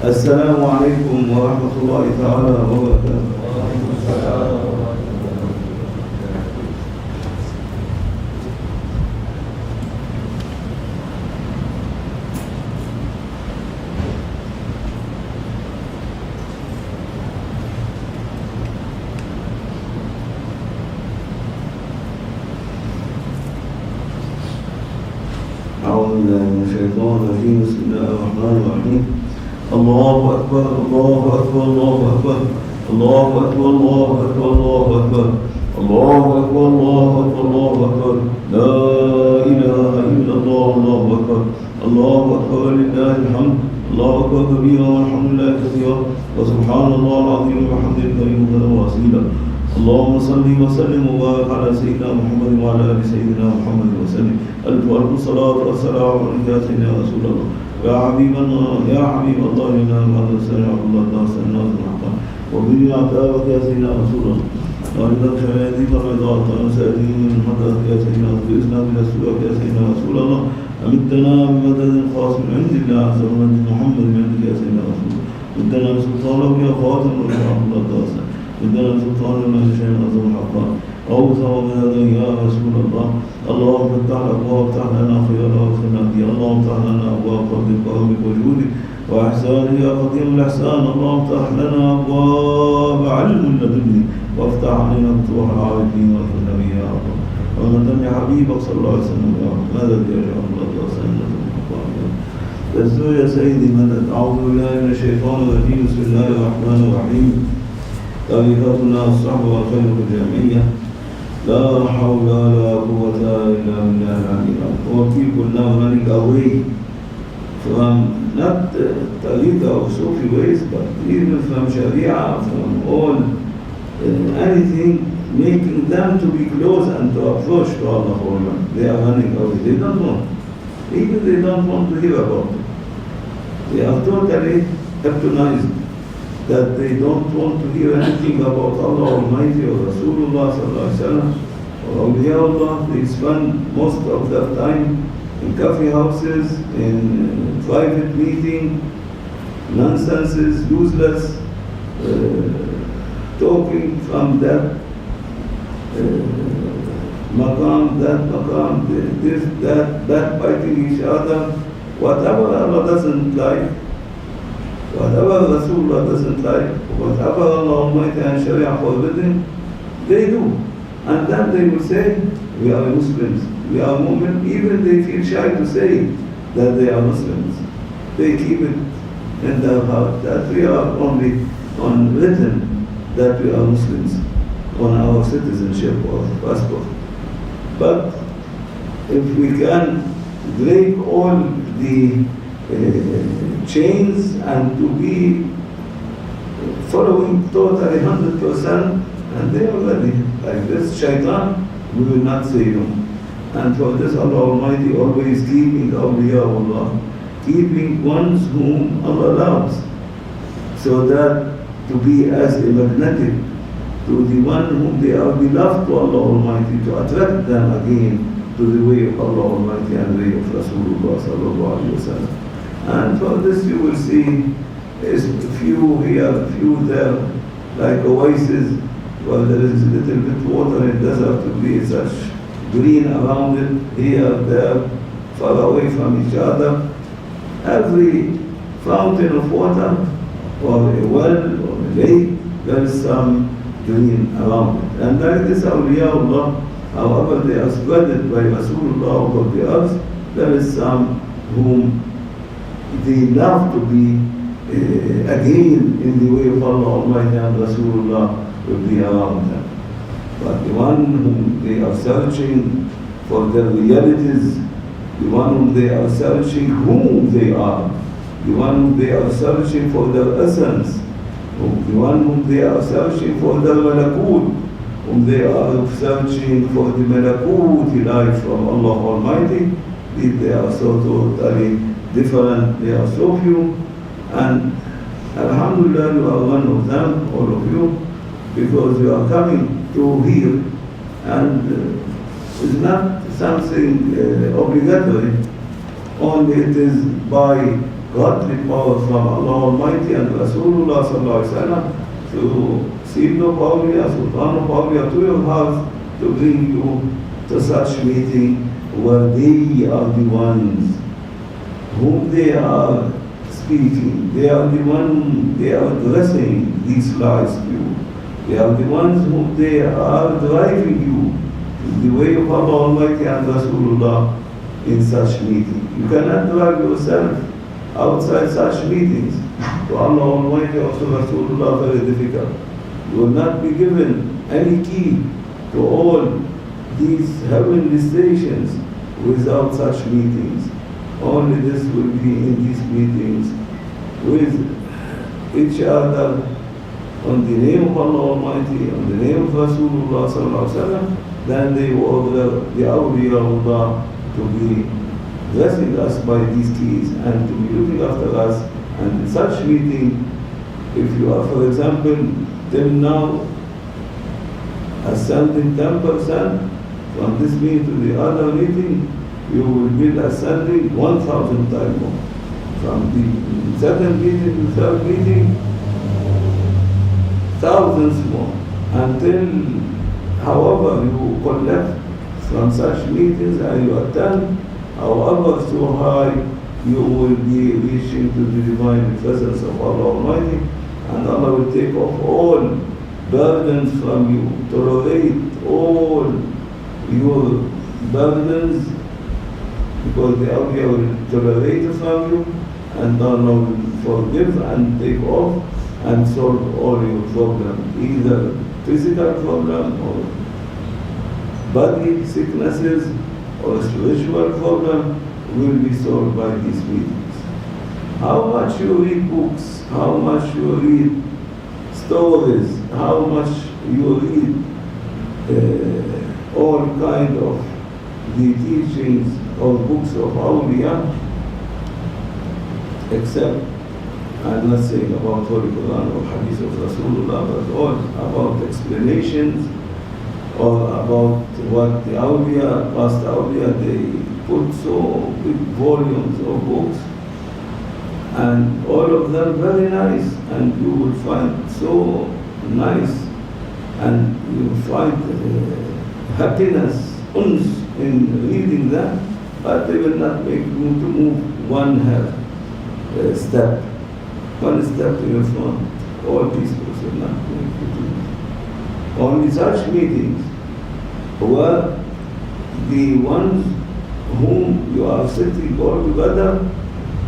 السلام عليكم ورحمة الله تعالى وبركاته. أعوذ بالله من الشيطان الرجيم. بسم الله الرحمن الرحيم. الله أكبر الله أكبر الله أكبر الله أكبر الله أكبر الله أكبر الله أكبر الله أكبر الله أكبر لا إله إلا الله الله أكبر الله أكبر لله الحمد الله أكبر كبيرا والحمد لله كثيرا وسبحان الله العظيم وبحمده الكريم وأصيلا. اللهم صل وسلم وبارك على سيدنا محمد وعلى آل سيدنا محمد وسلم. ألف الصلاة والسلام عليك يا سيدنا رسول الله يا حبيب الله يا حبيب الله لنا هذا السلام على الله تعالى الناس الحق وبني عتابك يا سيدنا رسول الله وعندك شهادتك الرضا وسألين من حضرتك يا سيدنا بإذن من السلوك يا سيدنا رسول الله أمدنا بمدد خاص من عند الله عز وجل محمد من عندك يا سيدنا رسول الله مدنا بسلطانك يا خاتم ورحمة الله تعالى مدنا بسلطان ما شيء عظيم الحق أوثر من هذا يا رسول الله. اللهم افتح الأبواب افتح لنا خيار وخيراتي. اللهم افتح لنا أبواب فضلك وكرمك وجودك وإحسانك يا قدير الإحسان. اللهم افتح لنا أبواب علم لدني وافتح علينا فتوح العارفين وارحم النبي يا رب ومن يا حبيبك صلى الله عليه وسلم يا رب ماذا يرجع الله وسلم تسلو يا سيدي مدد. أعوذ بالله من الشيطان الرجيم. بسم الله الرحمن الرحيم. طريقتنا الصحبة والخير الجميع لا حول ولا قوة إلا بالله العلي العظيم. Or people now running away from not Tariqa or Sufi ways, but even from Sharia, from all anything making them to be close and to approach to Allah Almighty. They are running away. They don't want. Even they don't want to hear about it. They are totally hypnotized that they don't want to hear anything about Allah Almighty or Rasulullah Sallallahu Alaihi Wasallam or Awliyaullah. They spend most of their time in coffee houses, in private meeting, nonsenses, useless, talking from that maqam, this, that, backbiting each other, whatever Allah doesn't like. Whatever Rasulullah doesn't like, whatever Allah Almighty and Sharia forbidden, they do. And then they will say, we are Muslims, we are Mu'min. Even they feel shy to say that they are Muslims. They keep it in their heart that we are only on written that we are Muslims on our citizenship or passport. But if we can break all the chains and to be following totally 100%, and they are ready. Like this shaitan, we will not say no. And for this Allah Almighty always keeping awliyaullah, keeping ones whom Allah loves, so that to be as a magnetic to the one whom they are beloved to Allah Almighty, to attract them again to the way of Allah Almighty and the way of Rasulullah Sallallahu Alaihi Wasallam. And for this you will see is few here, few there, like oases, where there is a little bit water in the desert to be such green around it, here, there, far away from each other. Every fountain of water, or a well, or a lake, there is some green around it. And like this awliyaullah, however they are spread by Rasulullah over the earth, there is some whom they love to be again in the way of Allah Almighty and Rasulullah will be around them. But the one whom they are searching for their realities, the one whom they are searching whom they are, the one whom they are searching for their essence, the one whom they are searching for their malakut, whom they are searching for the malakuti life from Allah Almighty, they are so totally different, they are so few, and Alhamdulillah you are one of them, all of you, because you are coming to hear, and it's not something obligatory, only it is by godly power from Allah Almighty and Rasulullah sallallahu alaihi wasallam to Sayyidina Pawliya, Sultan Pawliya to your house to bring you to such meeting where they are the ones whom they are speaking. They are the one, they are addressing these lies to you. They are the ones whom they are driving you to the way of Allah Almighty and Rasulullah in such meeting. You cannot drive yourself outside such meetings to Allah Almighty or to Rasulullah, very difficult. You will not be given any key to all these heavenly stations without such meetings. Only this will be in these meetings with each other on the name of Allah Almighty, on the name of Rasulullah sallallahu alaihi wasallam. Then they order the awliya of Allah to be blessing us by these keys and to be looking after us. And in such meeting, if you are, for example, till now ascending 10% from this meeting to the other meeting, you will be ascending 1,000 times more. From the second meeting to third meeting, thousands more. Until, however, you collect from such meetings and you attend, however so high, you will be reaching to the divine presence of Allah Almighty, and Allah will take off all burdens from you, tolerate all your burdens, because the awliya will tolerate it from you, and Allah will forgive and take off and solve all your problems, either physical problem or body sicknesses or spiritual problem will be solved by these meetings. How much you read books, how much you read stories, how much you read all kind of the teachings or books of awliya, except I'm not saying about Holy Quran or Hadith of Rasulullah, but all about explanations or about what the awliya, past awliya, they put so big volumes of books, and all of them very nice, and you will find so nice, and you will find happiness, uns in reading them, but they will not make you to move one step to your front. All these books will not make you to move. Only such meetings were the ones whom you are sitting all together,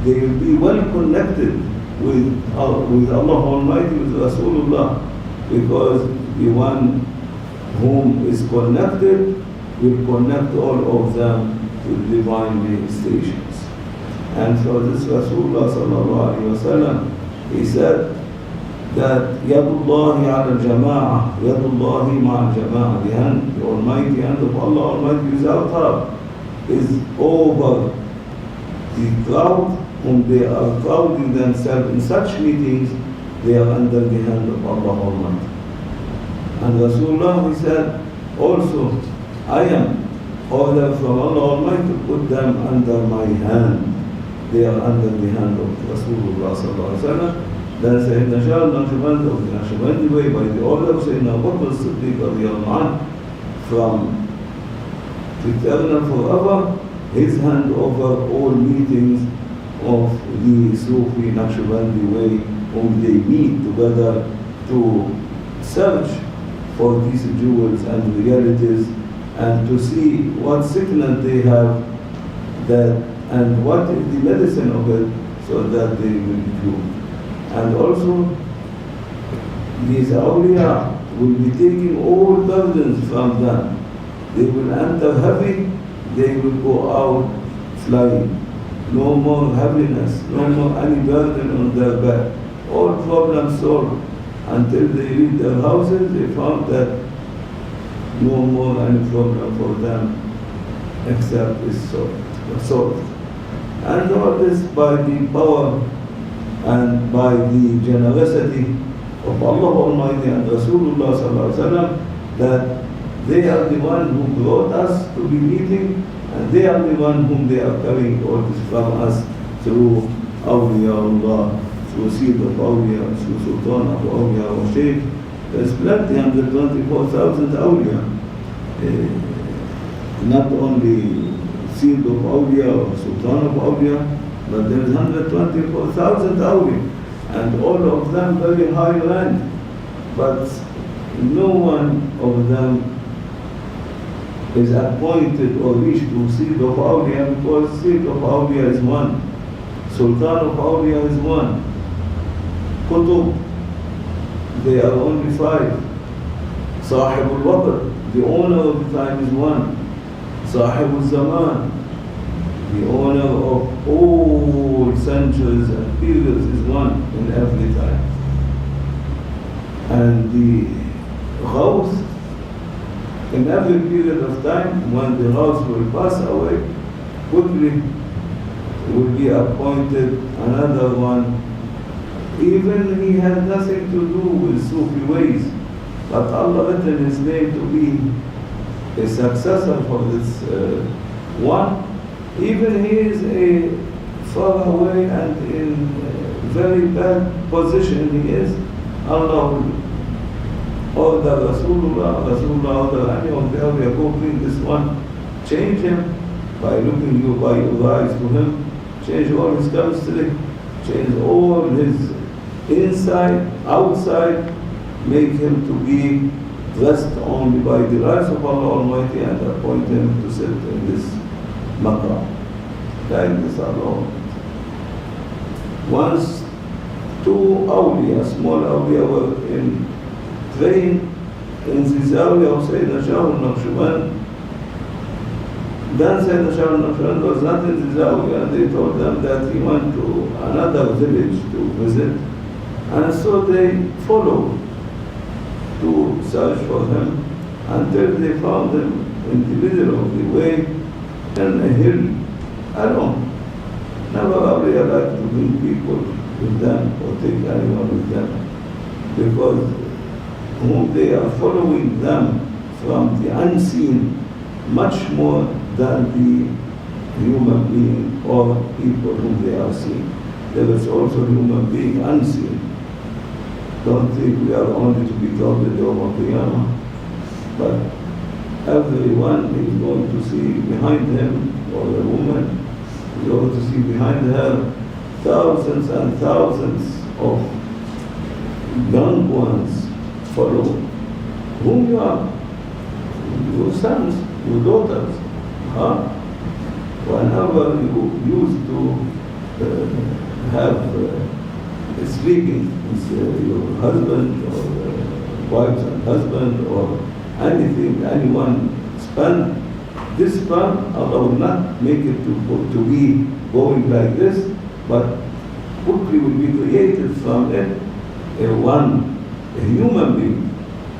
they will be well connected with Allah Almighty, with Rasulullah, because the one whom is connected will connect all of them to divine stations. And for this Rasulullah sallallahu alaihi wasallam, he said that Yadullahi ala al-jama'ah, Yadullahi ma'al jama'ah, the hand, the almighty hand of Allah Almighty without her is over the crowd whom they are crowding themselves in such meetings, they are under the hand of Allah Almighty. And Rasulullah, he said, also, I am ordered from Allah Almighty to put them under my hand. They are under the hand of Rasulullah sallallahu alaihi wasallam. Then Sayyidina Shah al-Naqshbandi of the Naqshbandi way, by the order of Sayyidina Abu Bakr as-Siddiq radiyallahu anhu, from eternal forever, his hand over all meetings of the Sufi Naqshbandi way, whom they meet together to search for these jewels and realities, and to see what sickness they have, that and what is the medicine of it, so that they will be cured. And also, these awliya will be taking all burdens from them. They will enter heavy, they will go out flying. No more heaviness, no more any burden on their back. All problems solved. Until they reach their houses, they found that no more any problem for them except is solved. And all this by the power and by the generosity of Allah Almighty and Rasulullah sallallahu alaihi wasallam, that they are the one who brought us to be meeting, and they are the one whom they are carrying all this from us through awliyaullah, through seed of awliya, through sultan of awliya or sheikh. There's plenty, 124,000 awliya. Not only seed of awliya or sultan of awliya, but there is 124,000 awliya, and all of them very high rank. But no one of them is appointed or reached to seed of awliya, because seed of awliya is one, sultan of awliya is one. Qutub, they are only 5. Sahib al-Waqt, the owner of the time is one. Sahib al-Zaman, the owner of all centuries and periods is one in every time. And the Ghaus, in every period of time, when the Ghaus will pass away, quickly will be appointed another one. Even he has nothing to do with Sufi ways, but Allah written his name to be a successor for this one. Even he is a far away and in a very bad position he is, Allah will order Rasulullah order any of the awliya, go bring this one, change him by looking you by your eyes to him, change all his chemistry, change all his inside, outside, make him to be dressed only by the rights of Allah Almighty, and appoint him to sit in this maqam. Like this Allah. Once 2 awliya, small awliya, were in praying in the Zawiyah of Sayyidina Shah al-Naqshband. Then Sayyidina Shah al-Naqshband was not in the Zawiyah, and they told them that he went to another village to visit, and so they followed to search for him until they found him in the middle of the way in a hill alone. Never awliya like to bring people with them or take anyone with them, because whom they are following them from the unseen much more than the human being or people whom they are seeing. There is also human being unseen. Don't think we are only to be told the Yawm al-Qiyamah, but everyone is going to see behind him, or a woman is going to see behind her thousands and thousands of young ones follow whom you are, your sons, your daughters. Whenever you used to have sleeping with your husband or wives and husband or anything, anyone spend this span, Allah will not make it to be going like this, but quickly will be created from it a human being,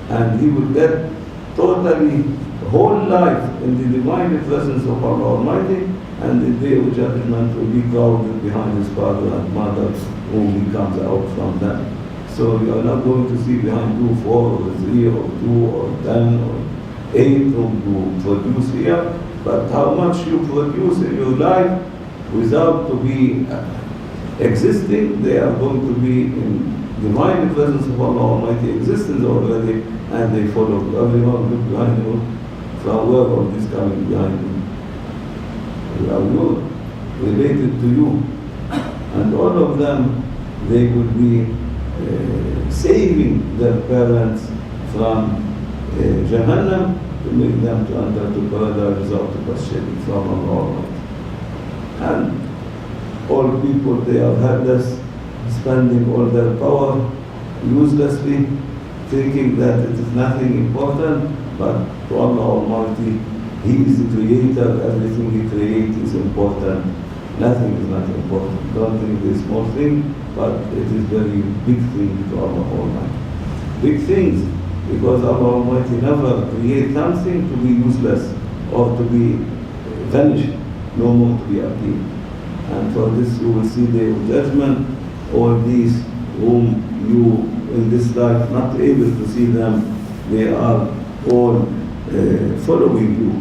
and he will get totally whole life in the divine presence of Allah Almighty, and the day of judgment will be crowded behind his father and mother whom he comes out from them. So you are not going to see behind you 4 or 3 or 2 or 10 or 8 whom you produce here, but how much you produce in your life without to be existing, they are going to be in divine presence of Allah Almighty, existence already, and they follow. Everyone look behind you, from where all this coming behind you? They are you, related to you. And all of them, they will be saving their parents from Jahannam to make them to enter to paradise without question from Allah Almighty. And all people, they are headless, spending all their power uselessly, thinking that it is nothing important, but to Allah Almighty, He is the creator, everything He creates is important. Nothing is not important. Don't think it's a small thing, but it is very big thing to Allah Almighty. Big things, because Allah Almighty never creates something to be useless or to be vanished, no more to be appeared. And for this you will see Day of Judgment, all these whom you in this life not able to see them, they are all following you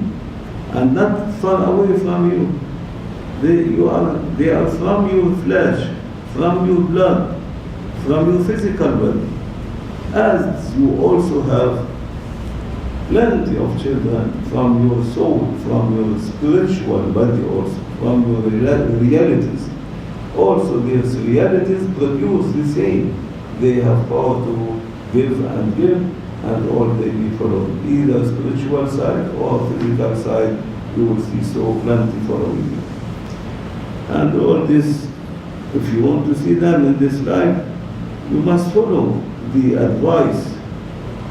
and not far away from you. They are from your flesh, from your blood, from your physical body. As you also have plenty of children from your soul, from your spiritual body also, from your realities. Also these realities produce the same. They have power to give, and all they be followed. Either spiritual side or physical side, you will see so plenty following you. And all this, if you want to see them in this life, you must follow the advice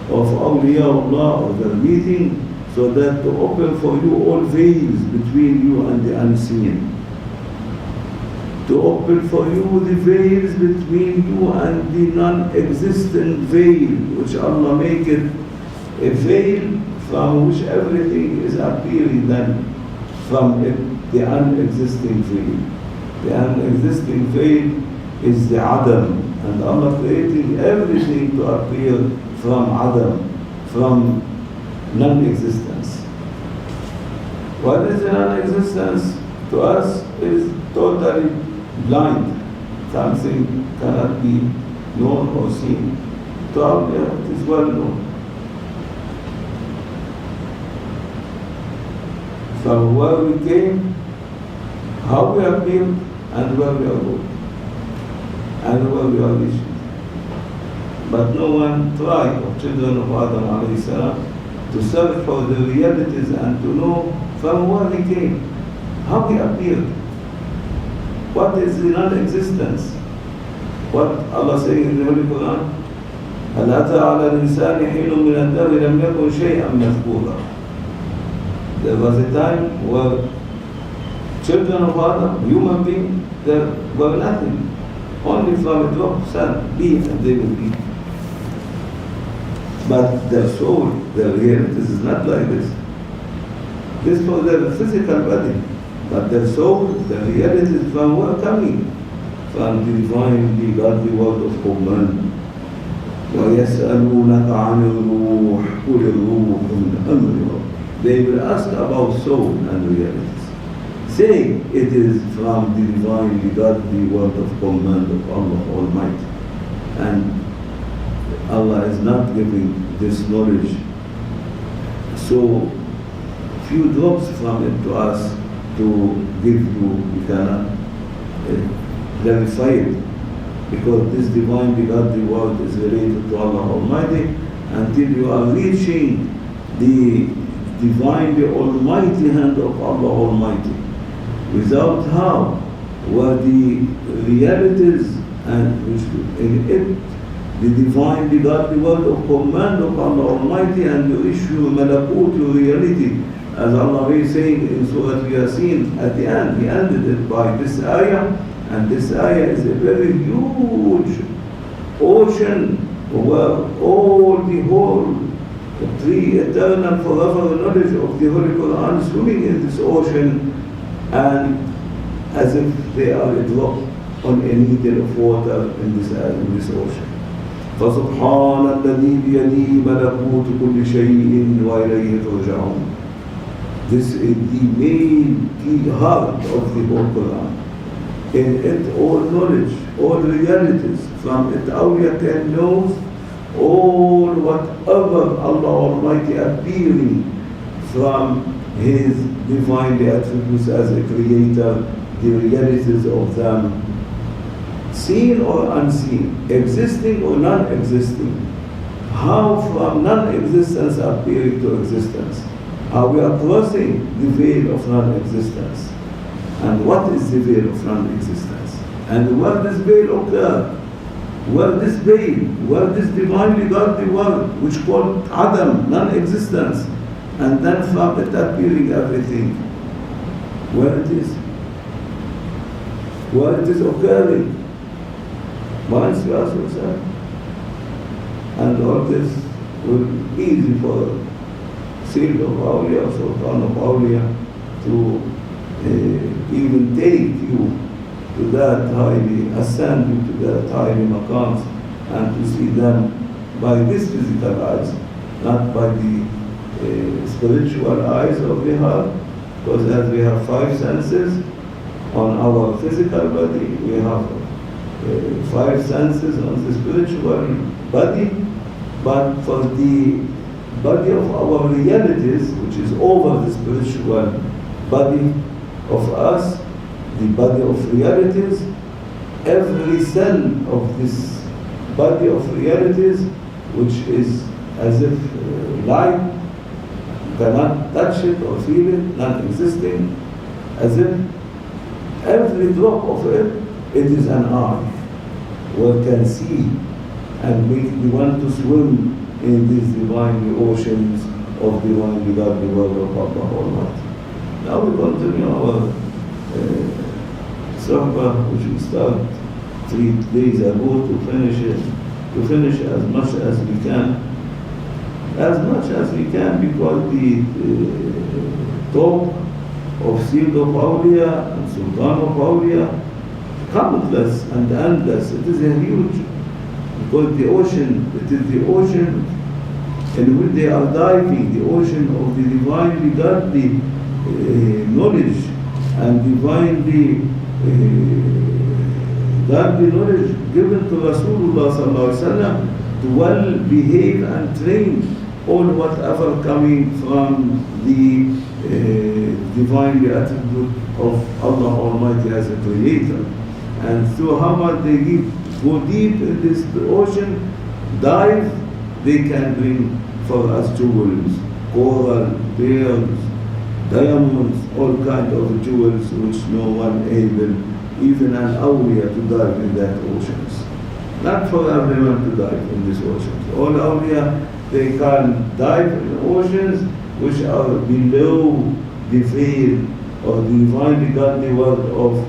of awliyaullah or their meeting, so that to open for you all veils between you and the unseen. To open for you the veils between you and the non-existent veil, which Allah make it a veil from which everything is appearing then, from it, the unexisting veil. The unexisting veil is the Adam, and Allah creating everything to appear from Adam, from non-existence. What is non-existence? To us is totally blind. Something cannot be known or seen. To Allah it is well known. From where we came, how we appeared, and where we are going, and where we are reaching. But no one tried, of children of Adam alayhi salam, to search for the realities and to know from where he came, how he appeared, what is the non-existence. What Allah saying in the Holy Quran, هل أتى على الإنسان حين من الدهر لم يكن شيئا مذكورا. There was a time where children of Adam, human beings, there were nothing. Only from a drop of sand, be and they will be. But their soul, their realities is not like this. This for their physical body. But their soul, their realities from where coming? From the divinely godly word of command. وَيَسْأَلُونَكَ عَنِ الرُّوحِ قُلِ الرُّوحُ مِنْ أَمْرِ رَبِّي. They will ask about soul and realities, saying it is from the divinely godly word of command of Allah Almighty. And Allah is not giving this knowledge so few drops from it to us to give you. We cannot clarify it, because this divinely godly word is related to Allah Almighty until you are reaching the divinely almighty hand of Allah Almighty. Without how were the realities and which in it the divinely godly word of command of Allah Almighty, and you issue malakut, your reality, as Allah is saying in Surah Yasin at the end. He ended it by this ayah, and this ayah is a very huge ocean where all the whole three eternal forever knowledge of the Holy Quran swimming in this ocean, and as if they are a drop on a needle of water in this ocean. فَسُبْحَانَ الَّذِي بِيَدِهِ مَلَكُوتُ كُلِّ شَيْءٍ وَإِلَيْهِ تُرْجَعُونَ. This is the main key heart of the whole Quran. In it all knowledge, all realities, from it awliya can knows all whatever Allah Almighty appearing from His divinely attributes as a creator, the realities of them, seen or unseen, existing or non-existing, how from non-existence appearing to existence, how we are crossing the veil of non-existence, and what is the veil of non-existence, and where this veil occur, where this veil, where this divinely godly word, which called Adam, non-existence, and then from it appearing everything, where it is occurring. Once you ask yourself, and all this will be easy for Sayyid of Awliya, Sultan of Awliya, to even take you to that highly, ascend you to that highly maqams, and to see them by this physical eyes, not by the spiritual eyes of the heart, because as we have five senses, physical body, we have five senses on the spiritual body, but for the body of our realities, which is over the spiritual body of us, the body of realities, every cell of this body of realities, which is as if light, cannot touch it or feel it, non-existing, as if every drop of it, it is an eye, one can see and make me want to swim in these divine oceans of divine godly word of Allah Almighty. Now we continue our Sahbah, which we start 3 days ago, to finish it, to finish as much as we can. As much as we can, because the talk of Seed of Awliya and Sultan of Awliya, countless and endless. It is a huge, because the ocean, it is the ocean in which they are diving, the ocean of the divinely godly knowledge and divinely godly knowledge given to Rasulullah sallallahu alaihi wasallam to well behave and train all whatever coming from the divinely attribute of Allah Almighty as a creator. And so how much they go deep in this ocean, dive, they can bring for us jewels, coral, pearls, diamonds, all kinds of jewels which no one able, even an awliya, to dive in that oceans. Not for everyone to dive in these oceans. All awliya, they can dive in oceans which are below the veil or the divinely godly world of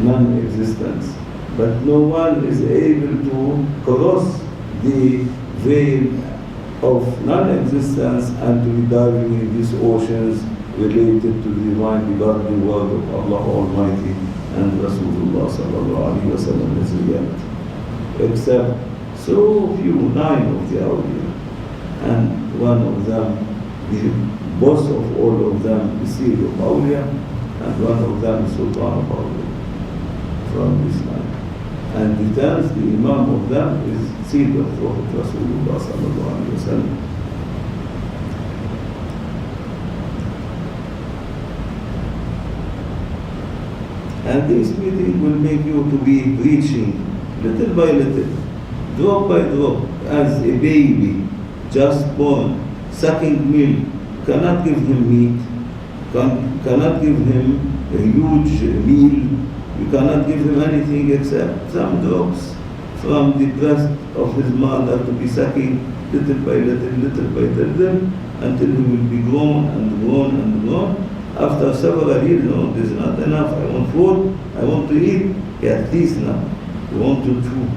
non-existence. But no one is able to cross the veil of non-existence and to be diving in these oceans related to the divinely godly word of Allah Almighty and Rasulullah sallallahu alaihi wasallam is reality. Except so few, 9 of the awliya, and one of them, the boss of all of them, is Seed of Awliya, and one of them is Sultan of Awliya from this line. And the 10th, the Imam of them, is Seed of Prophet Rasulullah sallallahu alaihi wasallam. And this meeting will make you to be reaching little by little, drop by drop, as a baby just born, sucking milk, cannot give him meat, cannot give him a huge meal, you cannot give him anything except some drops from the breast of his mother to be sucking little by little by little, until he will be grown and grown and grown. After several years, no, this is not enough, I want food, I want to eat, at least now, you want to chew.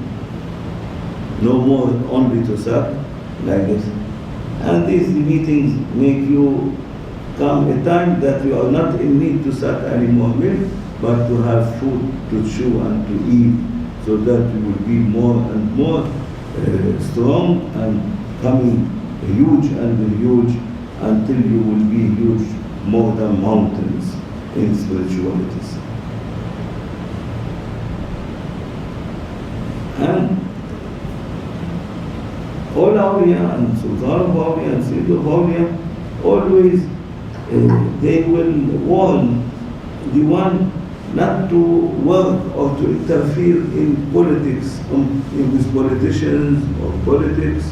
No more only to suck, like this. And these meetings make you come a time that you are not in need to suck any more milk, but to have food to chew and to eat, so that you will be more and more strong and coming huge and huge, until you will be huge more than mountains in spiritualities. And all awliya and Sultan of Awliya and Sayyid of Awliya, always they will warn the one not to work or to interfere in politics, in these politicians or politics,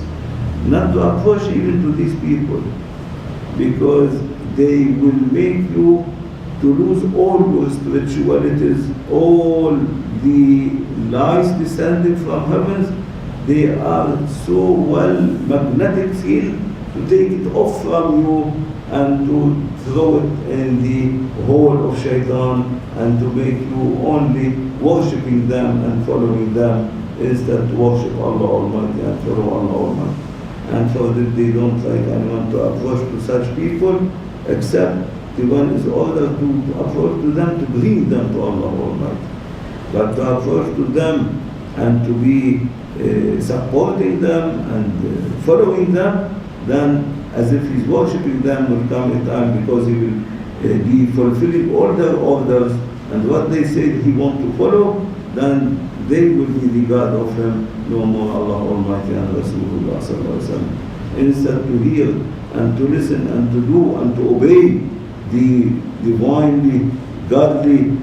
not to approach even to these people, because they will make you to lose all your spiritualities, all the lies descending from heavens. They are so well magnetic field to take it off from you and to throw it in the hole of shaitan, and to make you only worshipping them and following them, instead to worship Allah Almighty and follow Allah Almighty. And for that they don't like anyone to approach to such people, except the one is ordered to approach to them, to bring them to Allah Almighty. But to approach to them and to be supporting them and following them, then as if he's worshipping them, will come a time, because he will be fulfilling all their orders and what they said he want to follow, then they will be the God of him, no more Allah Almighty and Rasulullah sallallahu alaihi wasallam. Instead to hear and to listen and to do and to obey the divinely godly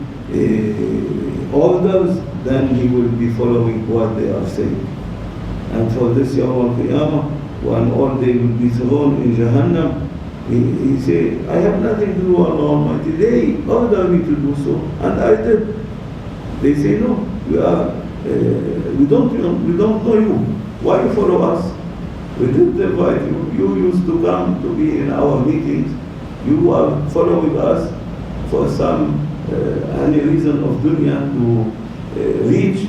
orders, then he will be following what they are saying. And for this Yawm al-Qiyamah, when all they will be thrown in Jahannam, he said, I have nothing to do, Allah Almighty. They ordered me to do so, and I did. They say, no, we don't know you. Why you follow us? We did invite you. You used to come to be in our meetings. You are following us for some any reason of dunya to reach,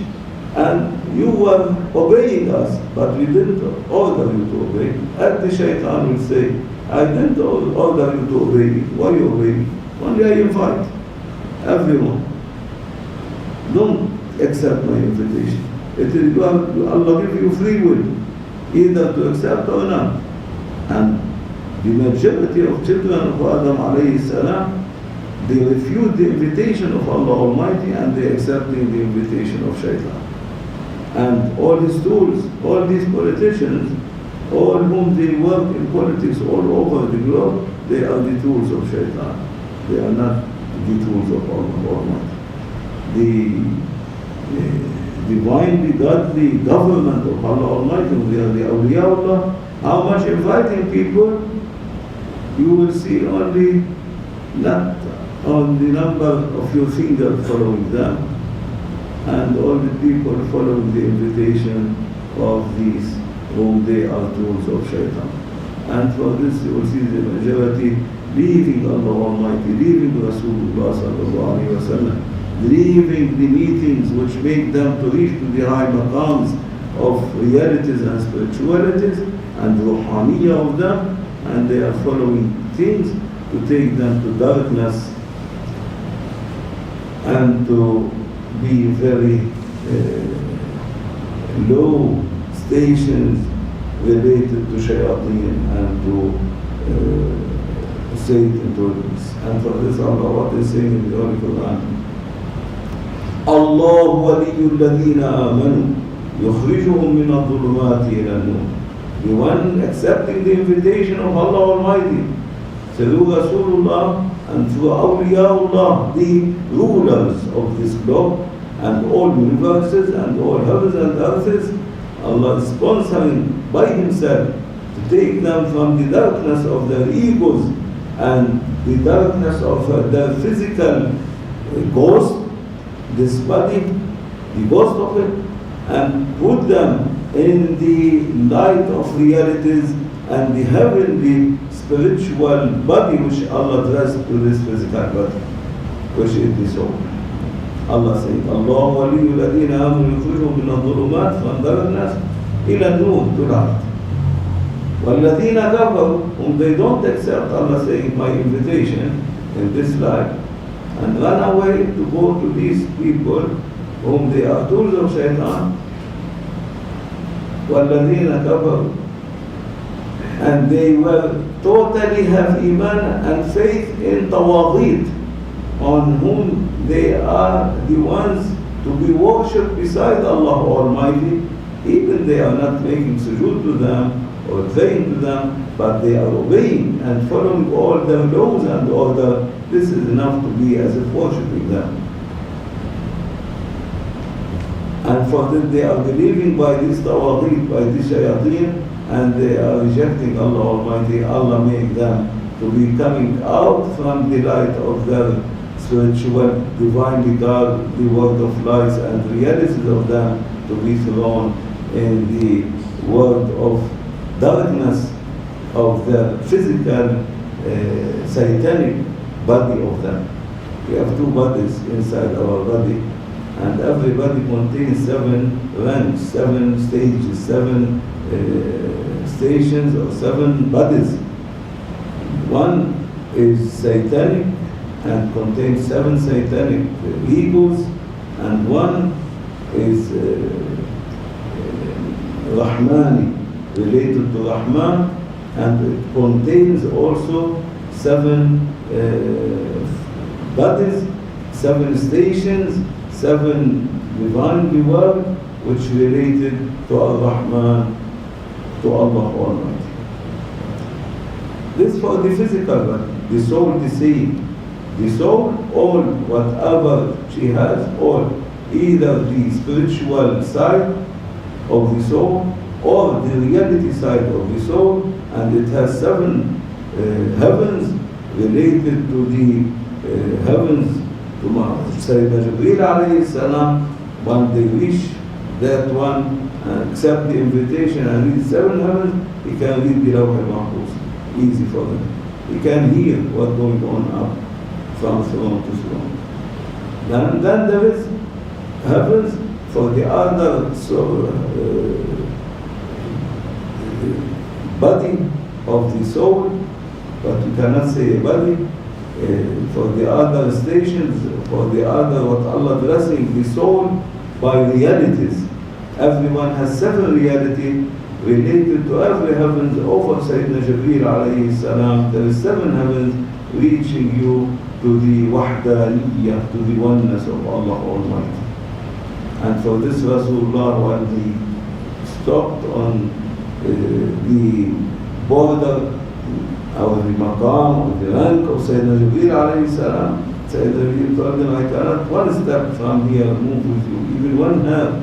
and you were obeying us, but we didn't order you to obey. And the shaitan will say, I didn't order you to obey me. Why you obey me? Only I invite everyone. Don't accept my invitation. It is Allah give you free will, either to accept or not. And the majority of children of Adam alayhi salam, they refuse the invitation of Allah Almighty and they accepting the invitation of Shaitan. And all his tools, all these politicians, all whom they work in politics all over the globe, they are the tools of Shaitan. They are not the tools of Allah Almighty. The divinely godly government of Allah Almighty, they are the awliyaullah. How much inviting people, you will see only not on the number of your fingers following them, and all the people following the invitation of these whom they are tools of Shaitan. And for this you will see the majority leaving Allah Almighty, leaving Rasulullah sallallahu alaihi wasallam, leaving the meetings which make them to reach to the high maqams of realities and spiritualities and ruhaniyah of them, and they are following things to take them to darkness and to be very low stations related to shayateen and to Satan totems. And for this Allah, what is saying in the Holy Quran? Allah waliyyu alladhina amanu yukhrijuhum min adh-dhulumati ila an-nur. The one accepting the invitation of Allah Almighty through Rasulullah and through awliyaullah, the rulers of this globe and all universes and all heavens and earths, Allah is sponsoring by himself to take them from the darkness of their egos and the darkness of their physical ghost, this body, the ghost of it, and put them in the light of realities and the heavenly spiritual body which Allah dressed to this physical body, which is the soul. Allah saying, Allah waliyyu alladhina amanu yukhrijuhum min adh-dhulumat from darkness ila an-nur, to light. وَالَّذِينَ كَفَرُوا, whom they don't accept, Allah saying, my invitation in this life, and run away to go to these people whom they are tools of Shaitan. وَالَّذِينَ كَفَرُوا, and they will totally have iman and faith in tawaghit, on whom they are the ones to be worshipped beside Allah Almighty, even they are not making sujood to them or praying to them, but they are obeying and following all their laws and order. This is enough to be as if worshipping them. And for that they are believing by this tawaghit, by this shayateen, and they are rejecting Allah Almighty. Allah made them to be coming out from the light of their spiritual, divinely God, the world of lights and realities of them, to be thrown in the world of darkness of the physical, satanic body of them. We have two bodies inside our body, and every body contains 7 ranks, 7 stages, 7 stations or 7 bodies. One is satanic and contains 7 satanic egos, and one is Rahmani, related to Rahman, and it contains also 7 bodies, 7 stations, 7 divinely world, which related to Ar-Rahman, to Allah Almighty. This for the physical body, the soul, the same. The soul, all, whatever she has, all, either the spiritual side of the soul or the reality side of the soul, and it has 7 heavens related to the heavens to Sayyidina Jibreel alayhi salam. When they reach that one and accept the invitation and read 7 heavens, he can read the Lawh al-Mahfuz. Easy for them. He can hear what's going on up from throne to throne. And then there is heavens for the other body of the soul, but you cannot say a body. For the other stations, for the other what Allah blessing the soul by realities. Everyone has 7 reality related to every heavens over Sayyidina Jibreel alayhi salam. There is 7 heavens reaching you to the wahdaniyah, to the oneness of Allah Almighty. And for this Rasulullah, when he stopped on the border or the maqam or the rank of Sayyidina Jibreel alayhi salam, Sayyidina Jibreel told him, I cannot one step from here move with you, even one hair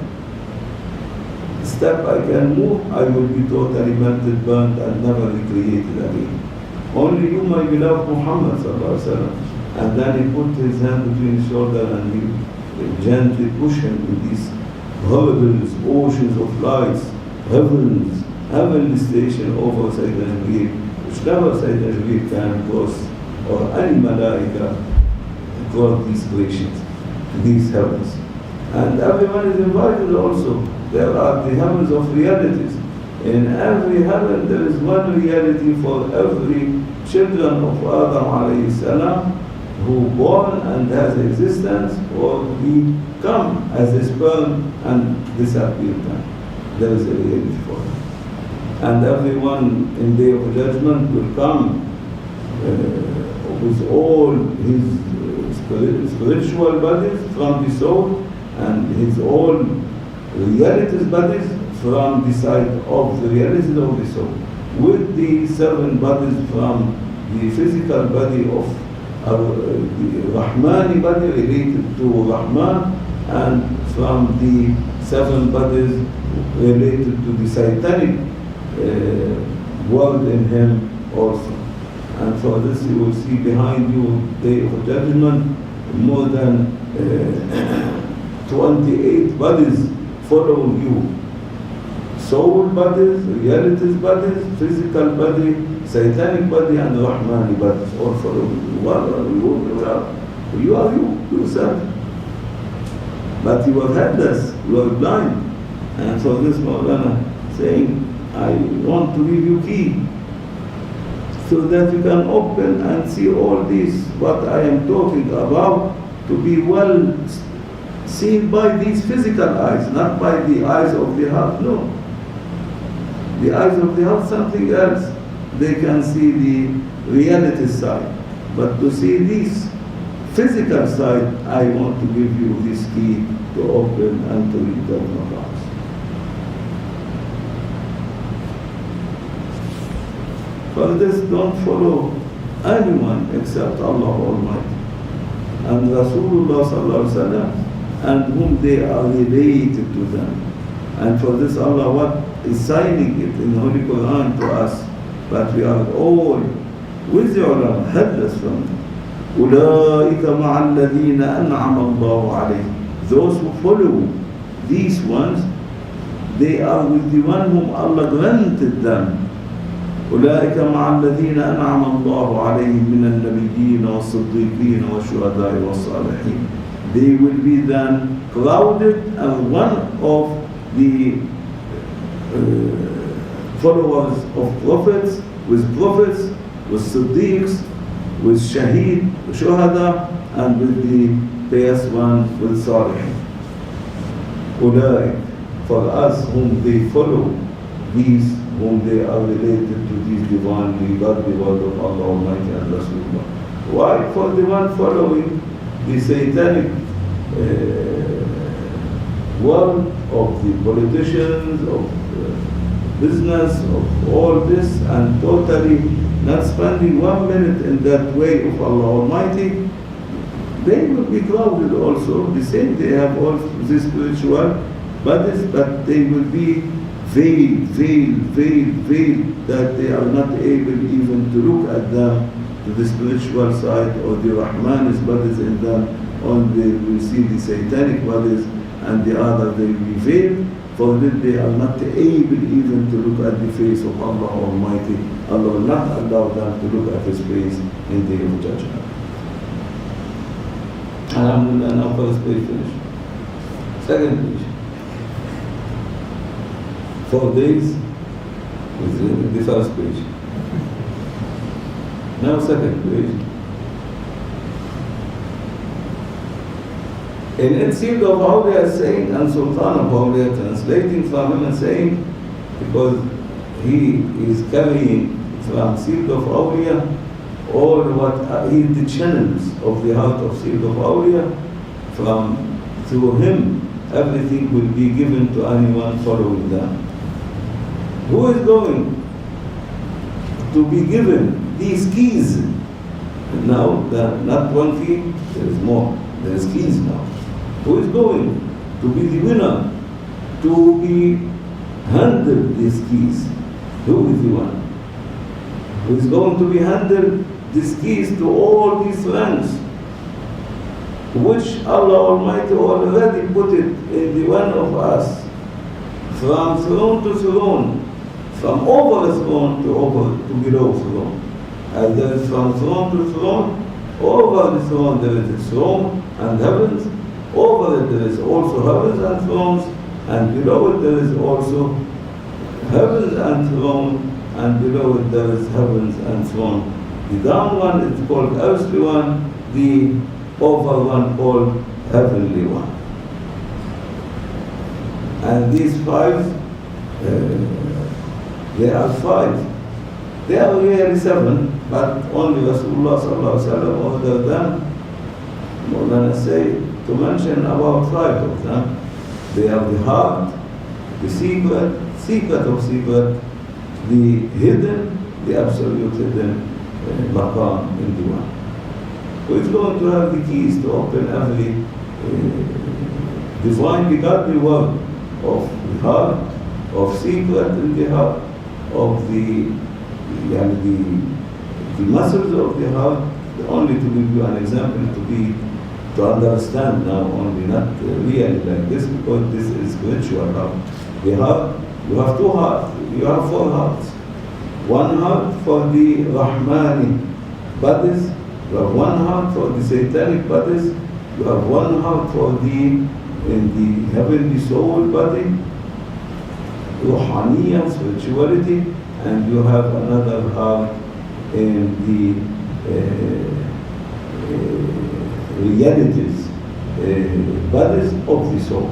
step I can move, I will be totally melted, burnt, and never recreated again. Only you, my beloved Muhammad sallallahu alaihi wasallam. And then he put his hand between his shoulder and he gently pushed him with these horrible oceans of lights, heavenly station over Sayyidina Jibreel, which never Sayyidina Jibreel can cross, or any malaika cross these creations, these heavens. And everyone is invited also. There are the heavens of realities. In every heaven there is one reality for every children of Adam alayhi salam, who born and has existence, or he come as a sperm and disappear. There is a reality for him. And everyone in Day of Judgment will come with all his spiritual bodies from the soul and his own realities bodies from the side of the realities of the soul, with the 7 bodies from the physical body of the Rahmani body related to Rahman, and from the 7 bodies related to the satanic world in him also. And for this you will see behind you, Day of Judgment, more than 28 bodies follow you. Soul bodies, realities bodies, physical body, satanic body, and Rahmani bodies all follow you. You are you yourself. But you are headless, you are blind. And for this Maulana saying, I want to give you key so that you can open and see all this, what I am talking about, to be well seen by these physical eyes, not by the eyes of the heart, no. The eyes of the heart, something else. They can see the reality side. But to see this physical side, I want to give you this key to open and to read the Quran. For this, don't follow anyone except Allah Almighty and Rasulullah sallallahu alaihi wasallam, and whom they are related to them. And for this Allah what is signing it in the Holy Quran to us, but we are all with the ulama, headless from it. أُولَٰئِكَ مَعَ الَّذِينَ أَنْعَمَ اللَّهُ عَلَيْهِمْ. Those who follow these ones, they are with the one whom Allah granted them. أولئك مع الذين أنعم الله عليهم من النبيين والصديقين والشهداء والصالحين. They will be then crowded and one of the followers of prophets, with siddiqs, with shaheed, shuhada, and with the pious one, with salihin. أولئك, for us whom they follow, these whom they are related to these divinely godly word of Allah Almighty and Rasulullah. Why? For the one following the satanic world of the politicians, of business, of all this, and totally not spending 1 minute in that way of Allah Almighty, they will be crowded also. The same, they have all this spiritual bodies, but they will be veiled, that they are not able even to look at them, to the spiritual side, or the Rahman's bodies in them. Only will see the satanic bodies, and the other they will be veiled, for that they are not able even to look at the face of Allah Almighty. Allah will not allow them to look at His face in the day of judgment. Alhamdulillah, now first page finished. Second page. 4 days is the first page. Now second page. In its Seed of Awliya saying, and Sultan of Awliya translating from him and saying, because he is carrying from Seed of Awliya all what is the channels of the heart of Seed of Awliya, through him everything will be given to anyone following them. Who is going to be given these keys? Now, not one key, there is more. There is keys now. Who is going to be the winner, to be handed these keys? Who is the one who is going to be handed these keys to all these ranks, which Allah Almighty already put it in the one of us, from throne to throne, from over the throne to below throne. And there is from throne to throne, over the throne there is a throne and heavens, over it there is also heavens and thrones, and below it there is also heavens and throne, and below it there is heavens and throne. The down one is called earthly one, the over one called heavenly one. And these 5, there are 5. They are really 7, but only Rasulullah sallallahu alaihi wasallam ordered them, more than I say, to mention about 5 of them. They are the heart, the secret of secret, the hidden, the absolute hidden maqam in the one. Who is going to have the keys to open every divine, godly word of the heart, of secret in the heart, of the muscles of the heart. Only to give you an example, to understand now, only not really like this, because this is spiritual heart. The heart, you have 2 hearts, you have 4 hearts. 1 heart for the Rahmani bodies, you have 1 heart for the satanic bodies, you have 1 heart for the heavenly soul body, Ruhaniyah, spirituality, and you have another heart in the realities, bodies of the soul.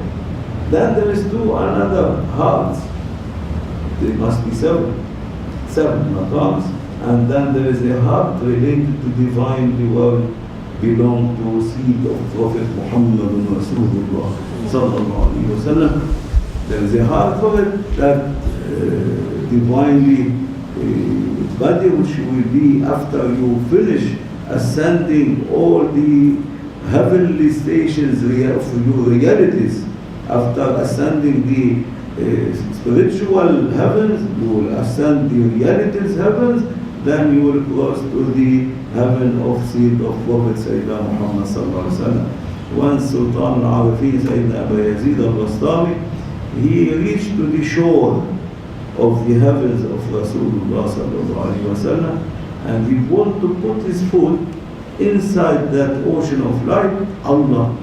Then there is 2 another hearts. There must be 7 maqams, and then there is a heart related to divine, the world belong to seed of Prophet Muhammad Rasulullah sallallahu alaihi wasallam. There is a heart for it that divinely body, which will be after you finish ascending all the heavenly stations of your realities. After ascending the spiritual heavens, you will ascend the realities heavens, then you will cross to the heaven of seed of Prophet Sayyidina Muhammad sallallahu alaihi wasallam. Once Sultan al-Arifin Sayyidina Abu Yazid al-Bastami, he reached to the shore of the heavens of Rasulullah sallallahu alaihi wasallam, and he wanted to put his foot inside that ocean of light. Allah,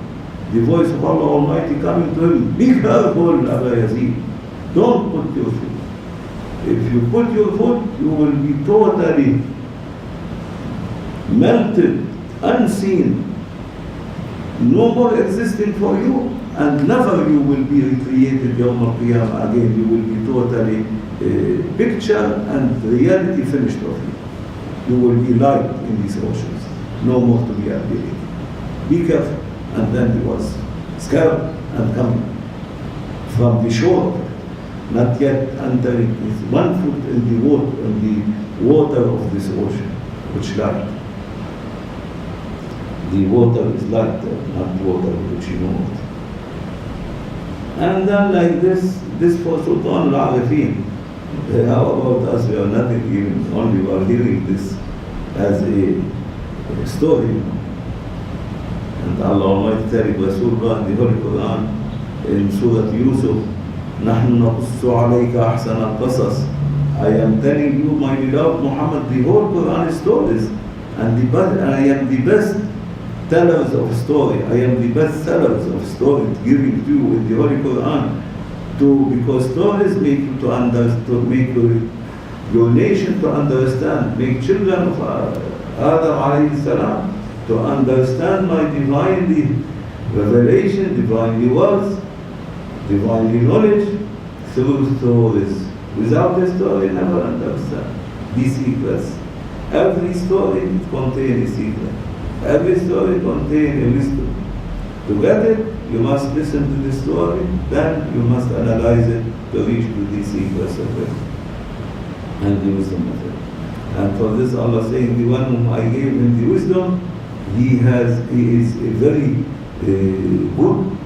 the voice of Allah Almighty coming to him, be careful, Abu Yazid, don't put your foot. If you put your foot, you will be totally melted, unseen, no more existing for you, and never you will be recreated Yawm al-Qiyamah again. You will be totally picture and reality finished of you. You will be light in these oceans, no more to be appearing. be careful. And then he was scared and coming from the shore, not yet entering his 1 foot in the water of this ocean, which light. The water is light, not water which you know. And then like this for Sultan al-Arifin. How about us? We are nothing even, only we are hearing this as a story. And Allah Almighty telling Rasulullah in the Holy Quran in Surah Yusuf, نحن نقص عليك أحسن القصص. I am telling you, my beloved Muhammad, the whole Quran is stories, and I am the best tellers of story. I am the best sellers of stories, giving to you in the Holy Quran, because stories make you to understand, make your nation to understand, make children of Adam alayhi salam to understand my divinely revelation, divinely words, divinely knowledge through stories. Without the story, never understand these secrets. Every story contains a secret. Every story contains a wisdom. To get it, you must listen to the story, then you must analyze it to reach to the secrets of it and the wisdom of it. And for this Allah saying, the one whom I gave him the wisdom, he is a very good,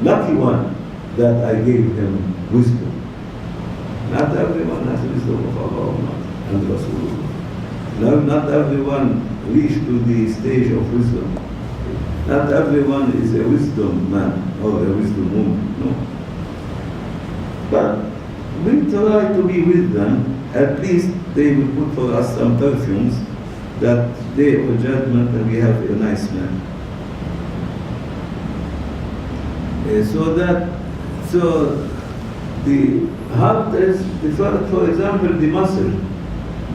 lucky one that I gave him wisdom. Not everyone has wisdom of Allah and Rasulullah. No, not everyone reached to the stage of wisdom. Not everyone is a wisdom man or a wisdom woman, no. But we try to be with them. At least they will put for us some perfumes that day of judgment and we have a nice man. So the heart is defined, for example, the muscle.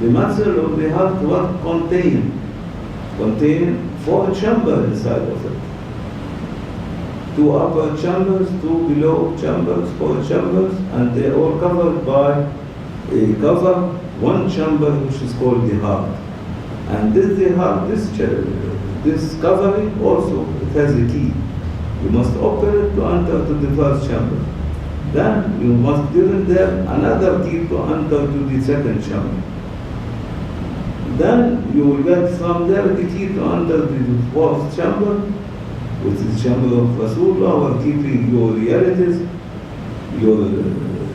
The muscle of the heart, what contain 4 chambers inside of it. 2 upper chambers, 2 below chambers, 4 chambers, and they are all covered by a cover, 1 chamber which is called the heart. And this covering also, it has a key. You must open it to enter to the first chamber. Then you must give them another key to enter to the second chamber. Then you will get from there the key to enter the fourth chamber, which is the chamber of Rasulullah, where keeping your realities, your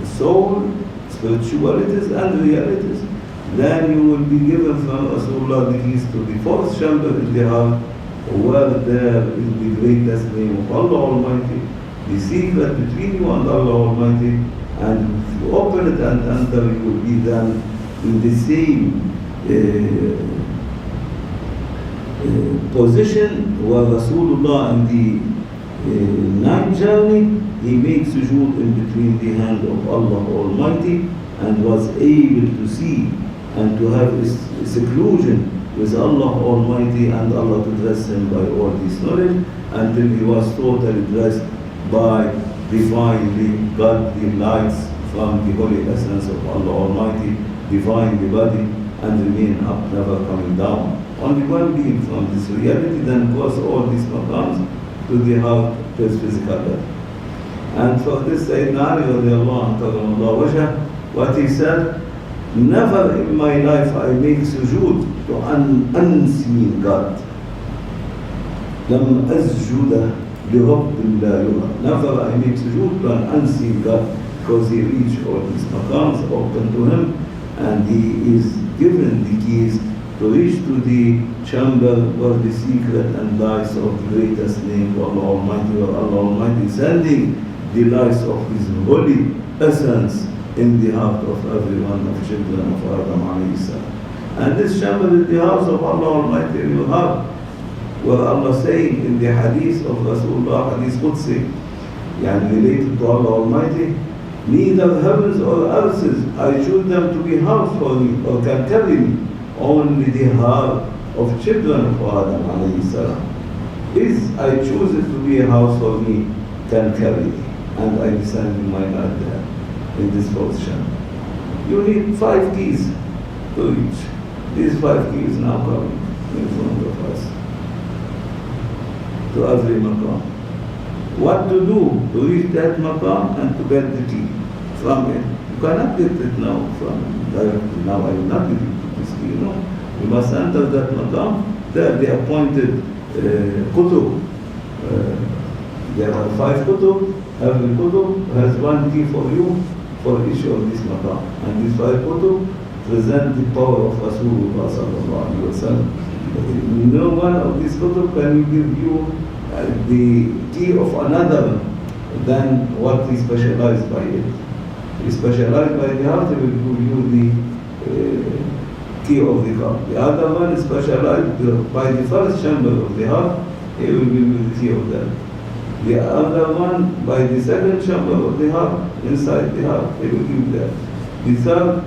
soul, spiritualities and realities. Then you will be given from Rasulullah the keys to the fourth chamber in the heart, where there is the greatest name of Allah Almighty, the secret between you and Allah Almighty, and if you open it and enter, you will be then in the same position where Rasulullah in the night journey, he makes sujood in between the hand of Allah Almighty and was able to see and to have a seclusion with Allah Almighty and Allah to dress him by all this knowledge until he was totally dressed by divinely godly lights from the holy essence of Allah Almighty, divine the body, and remain up, never coming down. Only one being from this reality then goes all these maqams to the heart, to his physical body. And for this Sayyidina Ali radiallahu anhu, what he said, never in my life I make sujood to an unseen God. لم أسجد لرب لا يرى. Never I make sujood to an unseen God, because he reached all these maqams open to him, and he is given the keys to reach to the chamber where the secret and lights of the greatest name of Allah Almighty, or Allah Almighty sending the lights of His holy essence in the heart of every one of children of Adam alayhi salam. And this chamber is the house of Allah Almighty in your heart, where Allah saying in the hadith of Rasulullah, hadith Qudsi, related to Allah Almighty, neither heavens or earths I choose them to be house for me or can carry me, only the heart of children of Adam alayhi salam is I choose it to be a house for me, can carry me, and I descend in my heart there in this position. You need 5 keys to reach. These 5 keys now coming in front of us. to every maqam. What to do to reach that maqam and to get the key from it? You cannot get it now from directly. Now I will not give you this key, you know. You must enter that maqam. There the appointed kutub. There are 5 kutub. Every kutub has 1 key for you for each of these maqam. And these 5 kutub present the power of Rasulullah sallallahu alaihi wasallam. No one of these kutub can give you the key of another than what is specialized by it. Is specialized by the heart, it will give you the key of the heart. The other one is specialized by the first chamber of the heart, it will give you the key of that. The other one by the second chamber of the heart, inside the heart, it will give you that. The third,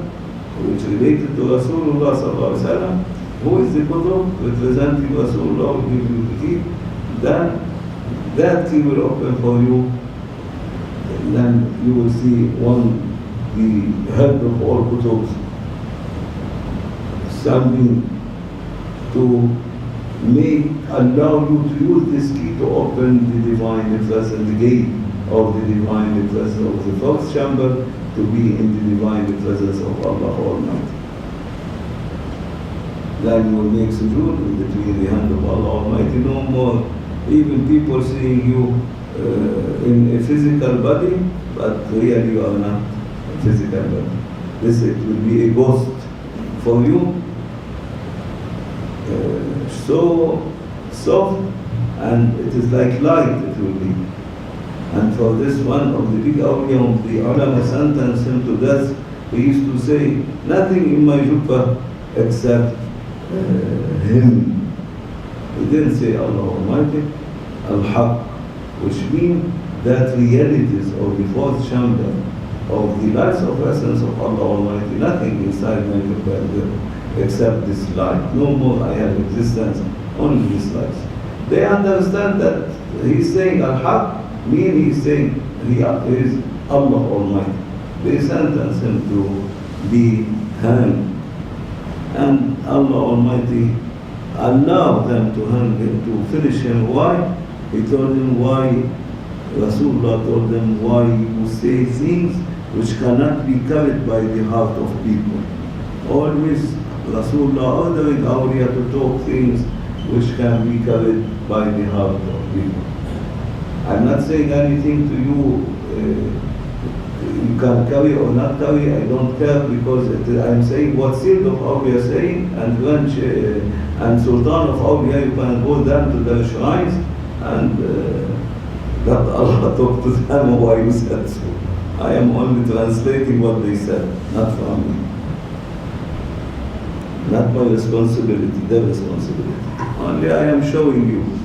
which related to Rasulullah sallallahu alaihi wasallam, who is the kutub representing Rasulullah, will give you the key. Then that key will open for you. Then you will see the head of all kutubs standing to allow you to use this key to open the divine presence, the gate of the divine presence of the first chamber, to be in the divine presence of Allah Almighty. Then you will make sujood in between the hand of Allah Almighty. No more even people seeing you in a physical body, but really you are not a physical body. It will be a ghost for you, so soft, and it is like light it will be. And for this one of the big awliya, the ulama sentenced him to death. He used to say, nothing in my jubbah except him. He didn't say Allah Almighty, Al-Haqq, which means that realities of the fourth chamber, of the lights of essence of Allah Almighty, nothing inside my jubbah except this light. No more I have existence, only this light. They understand that he's saying Al-Haqq, mean he's saying he is Allah Almighty. They sentence him to be hanged. And Allah Almighty allowed them to hang him, to finish him. Why? He told him why, Rasulullah told them why you say things which cannot be carried by the heart of people. Always Rasulullah ordered awliya to talk things which can be carried by the heart of people. I'm not saying anything to you, you can carry or not carry, I don't care, because I'm saying what Sayyid of Awliya is saying, and when and Sultan of Awliya, you can go down to their shrines and let Allah talk to them why you said so. I am only translating what they said, not from me. Not my responsibility, their responsibility. Only I am showing you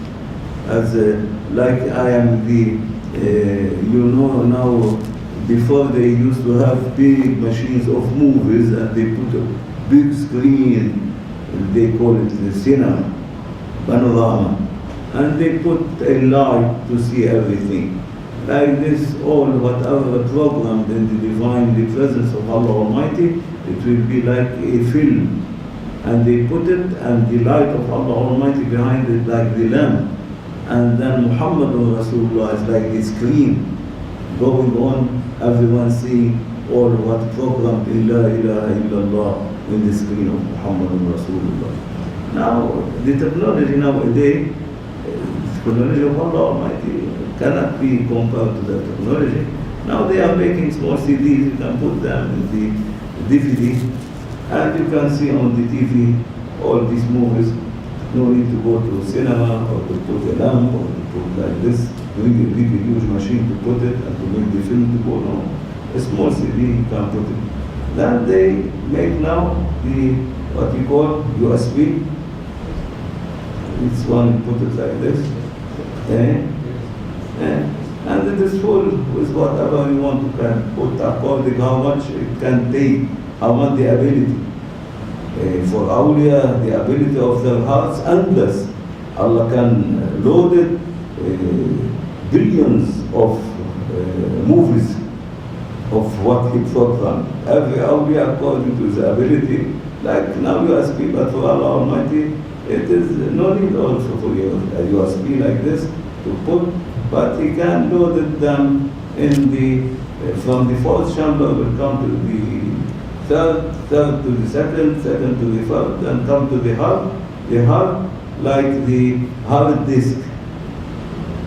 as like I am the, you know now, before they used to have big machines of movies and they put a big screen, they call it the cinema, panorama, and they put a light to see everything. Like this, all whatever programmed in the divine, the presence of Allah Almighty, it will be like a film. And they put it, and the light of Allah Almighty behind it like the lamp. And then Muhammadun Rasulullah is like the screen going on, everyone seeing all what programmed in La ilaha illallah in the screen of Muhammadun Rasulullah. Now, the technology nowadays, the technology of Allah Almighty cannot be compared to the technology. Now they are making small CDs, you can put them in the DVD, and you can see on the TV all these movies. No need to go to cinema or to put a lamp or to put like this, bring a big huge machine to put it and to make the film to go on. A small CD you can put it. Then they make now the what you call USB. It's one, put it like this. And it is full with whatever you want to can put according how much it can take, how much the ability. For awliya, the ability of their hearts endless. Allah can load it billions of movies of what he programmed. Every awliya according to his ability. Like now USB, but for Allah Almighty, it is no need also for your USB like this to put, but you can load them in from the fourth chamber will come to the third to the second to the third, and come to the hub like the hard disk.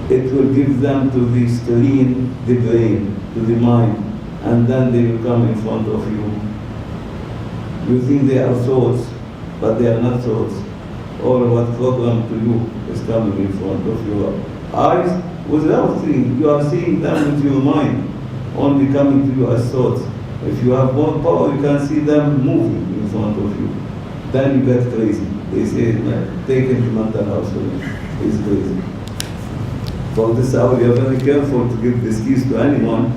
It will give them to the screen, the brain, to the mind, and then they will come in front of you. You think they are thoughts, but they are not thoughts. All what programmed to you is coming in front of your eyes without seeing. You are seeing them with your mind, only coming to you as thoughts. If you have more power, you can see them moving in front of you. Then you get crazy. They say, take him to mental hospital. He's crazy. For this hour, you are very careful to give these keys to anyone.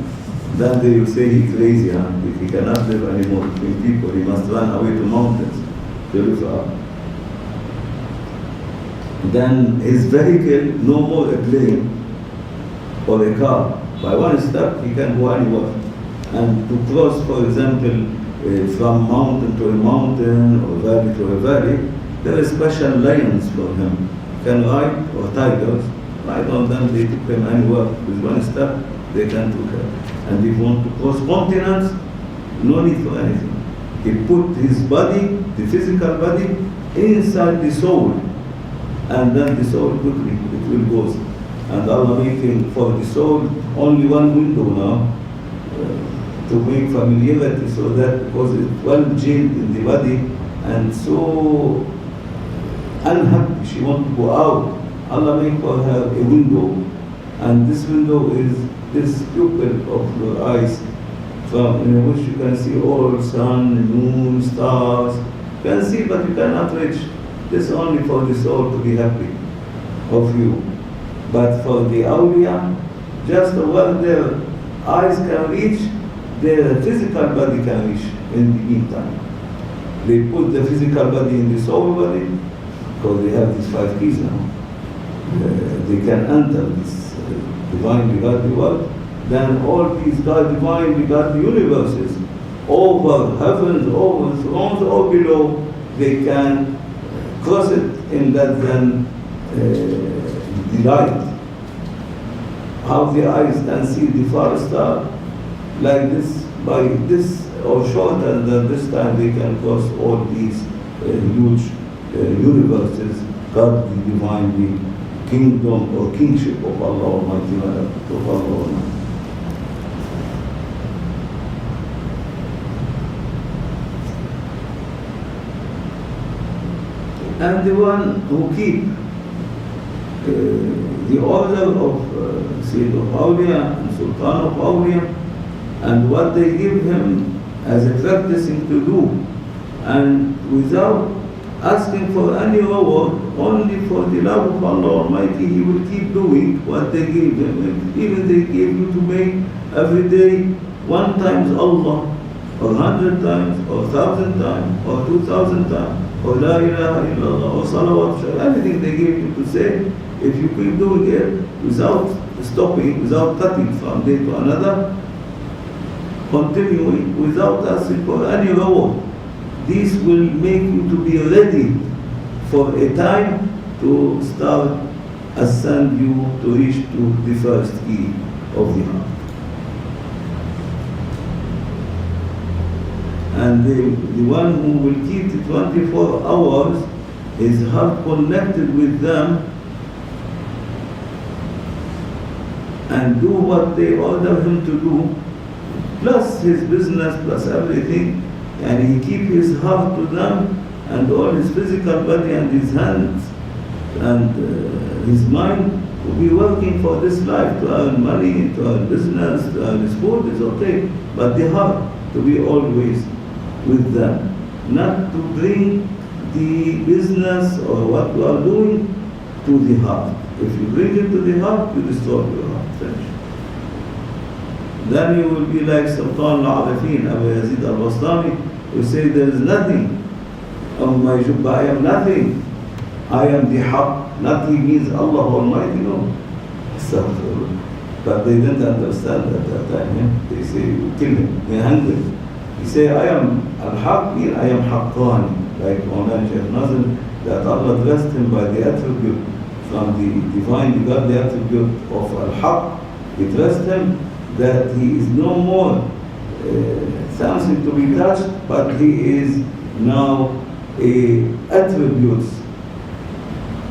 Then they will say he's crazy, huh? If he cannot live anymore between people, he must run away to mountains to live up. Then his vehicle, no more a plane or a car. By one step, he can go anywhere. And to cross, for example, from mountain to a mountain or valley to a valley, there are special lions for him. He can ride, or tigers. Ride on them, they took him anywhere. With one step, they can take him. And if you want to cross continents, no need for anything. He put his body, the physical body, inside the soul. And then the soul quickly, it will go. And Allah making for the soul only one window now, to make familiarity, so that because it's well jailed in the body and so unhappy, she wants to go out. Allah make for her a window, and this window is this pupil of your eyes, in which you can see all sun, moon, stars. You can see, but you cannot reach. This only for the soul to be happy of you. But for the awliya, just where their eyes can reach, their physical body can reach in the meantime. They put the physical body in the soul body, because they have these 5 keys now. They can enter this divinely godly world. Then all these divinely godly universes, over heavens, over thrones, or below, they can cross it in that then delight. How the eyes can see the far star like this, by this or shorter than this time, they can cross all these huge universes, godly, divinely, kingdom or kingship of Allah Almighty, of Allah Almighty. And the one who keep the order of Sayyid of Awliya and Sultan of Awliya, and what they give him as a practicing to do, and without asking for any reward, only for the love of Allah Almighty, he will keep doing what they gave him. Even they gave you to make every day 1 times Allah, or 100 times, or 1,000 times, or 2,000 times, or La ilaha illallah, or salawat, anything they gave you to say, if you keep doing it without stopping, without cutting from day to another, continuing without asking for any reward, this will make you to be ready for a time to start ascend you to reach to the first key of the heart. And the one who will keep the 24 hours, his heart connected with them, and do what they order him to do, plus his business, plus everything, and he keep his heart to them, and all his physical body and his hands and his mind will be working for this life, to earn money, to earn business, to earn his food is okay, but the heart to be always with them, not to bring the business or what you are doing to the heart. If you bring it to the heart, you destroy your heart. Finish. Then you will be like Sultan Al-Arifin, Abu Yazid Al-Bastami, who say there is nothing on my Jubba, I am nothing. I am the Haqq. Nothing means Allah Almighty, no. But they didn't understand at that time. They say, kill him, hang him. He say, I am Al-Haqq, I am Haqqani. like Mawlana Shaykh Nazim, that Allah dressed him by the attribute from the divine godly attribute of Al-Haqq. He dressed him that he is no more something to be touched, but he is now attributes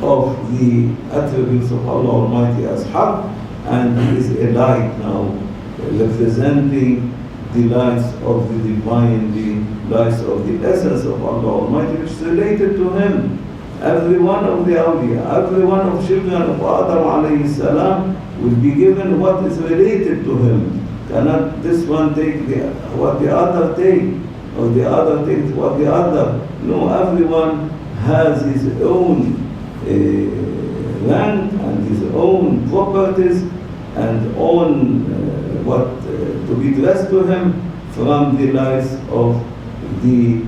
of the attributes of Allah Almighty as Haqq, and he is a light now, representing the lights of the divine, the lights of the essence of Allah Almighty, which is related to him. Every one of the awliya, every one of children of Adam alayhi salam will be given what is related to him. Cannot this one take what the other take, or the other takes what the other. No, everyone has his own rank and his own properties and own what to be dressed to him from the lights of the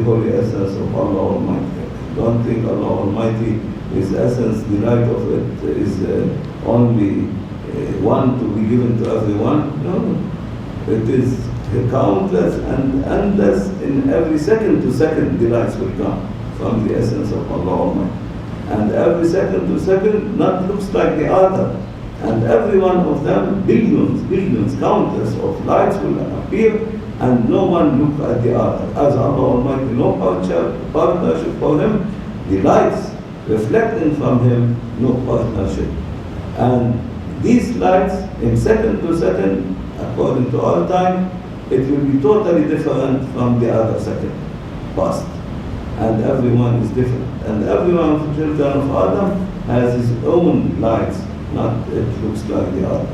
holy essence of Allah Almighty. Don't think Allah Almighty, His essence, the light of it is only one to be given to everyone. No, it is countless and endless. In every second to second, the lights will come from the essence of Allah Almighty. And every second to second, not looks like the other. And every one of them, billions, countless of lights will appear, and no one look at the other. As Allah Almighty, no partnership for him, the lights reflecting from him, no partnership. And these lights, in second to second, according to our time, it will be totally different from the other second past. And everyone is different. And every one of the children of Adam has his own lights, not it looks like the other.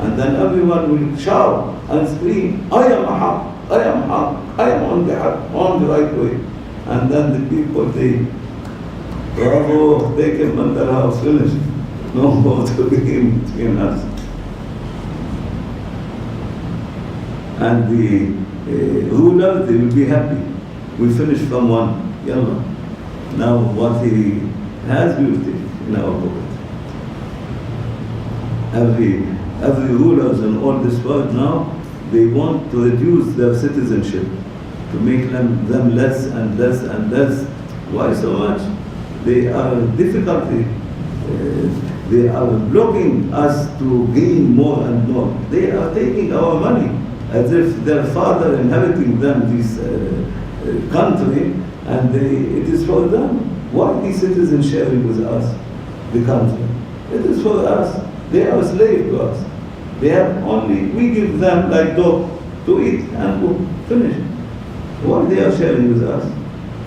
And then everyone will shout and scream, I am a haq, I am haq, I am on the haq, on the right way. And then the people, they, bravo, take him under house, finish. No more to begin between us. And the rulers, they will be happy. We finish from one. Yalla. Now what he has, we will take in our pocket. Every rulers in all this world now, they want to reduce their citizenship, to make them less and less and less. Why so much? They are difficulty. They are blocking us to gain more and more. They are taking our money as if their father inheriting them this country, and it is for them. Why the citizens sharing with us the country? It is for us. They are slave to us. They have only, we give them like dog to eat and go finish. Why they are sharing with us?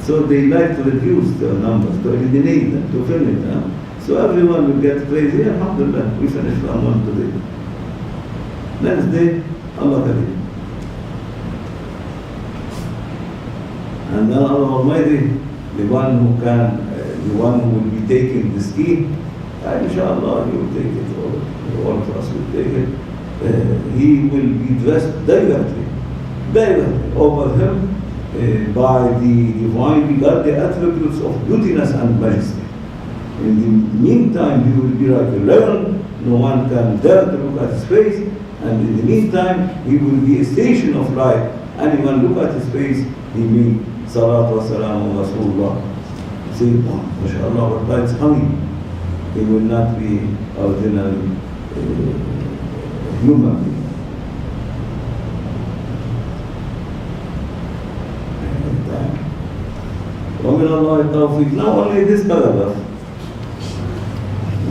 So they like to reduce their numbers, to eliminate them, to finish them. So everyone will get crazy. Alhamdulillah, we finished from one today. Next day, Allah Kareem. And then Allah Almighty, the one who will be taking the scheme, inshallah, he will take it, or all of us will take it. He will be dressed directly over him by the divine, the attributes of beautiness and majesty. In the meantime, he will be like a lion, no one can dare to look at his face, and in the meantime, he will be a station of light. Anyone look at his face, he means Salatu wa Salamu wa Rasulullah. Say, oh, mashallah, what light's coming. He will not be ordinary human being. ومن الله التوفيق. Now only this paragraph.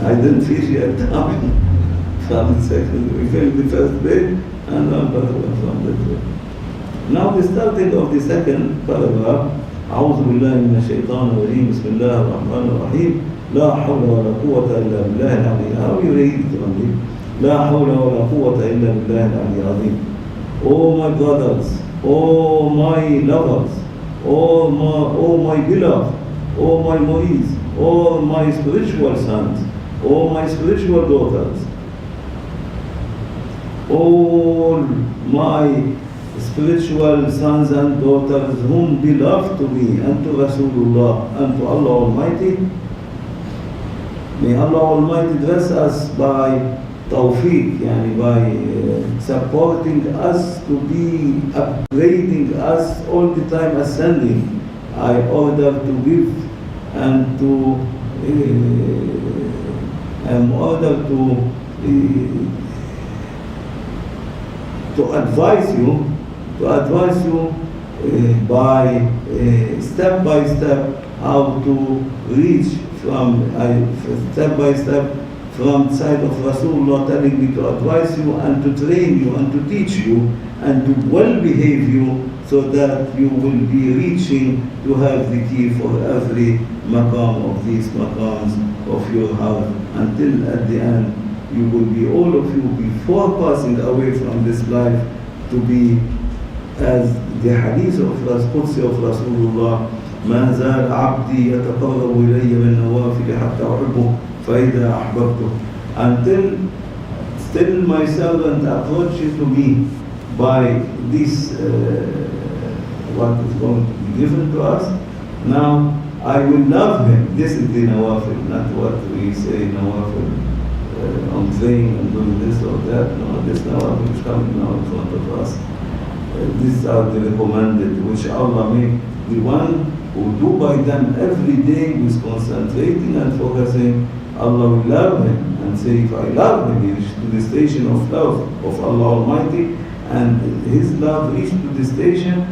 I didn't finish yet. From the second, we finished the first page, and one paragraph from that page. Now the starting of the second paragraph. أعوذ بالله من الشيطان الرجيم. بسم الله الرحمن الرحيم. لا حول ولا قوة إلا بالله العلي العظيم. لا حول ولا قوة إلا بالله العلي العظيم. Oh my brothers, oh my lovers, oh my beloved, oh my Moise, oh my spiritual sons, oh my spiritual daughters, all my spiritual sons and daughters whom beloved to me and to Rasulullah and to Allah Almighty. May Allah Almighty bless us by tawfiq, by supporting us to be upgrading us all the time, ascending I order to give and to am ordered to advise you by step by step how to reach from step by step from the side of Rasulullah, telling me to advise you and to train you and to teach you and to well behave you, so that you will be reaching to have the key for every maqam of these maqams of your heart, until at the end you will be, all of you, before passing away from this life, to be as the hadith of Qudsi of Rasulullah, ما زال عبدي يتقرب إلي بالنوافل حتى أحبه فإذا أحببته, until still my servant approaches to me by this what is going to be given to us. Now I will love him. This is the nawafil, not what we say nawafil on saying and doing this or that. No, this nawafil is coming now in front of us. These are the recommended, which Allah make the one who do by them every day with concentrating and focusing. Allah will love him and say, if I love him, he reached to the station of love of Allah Almighty, and his love reached to the station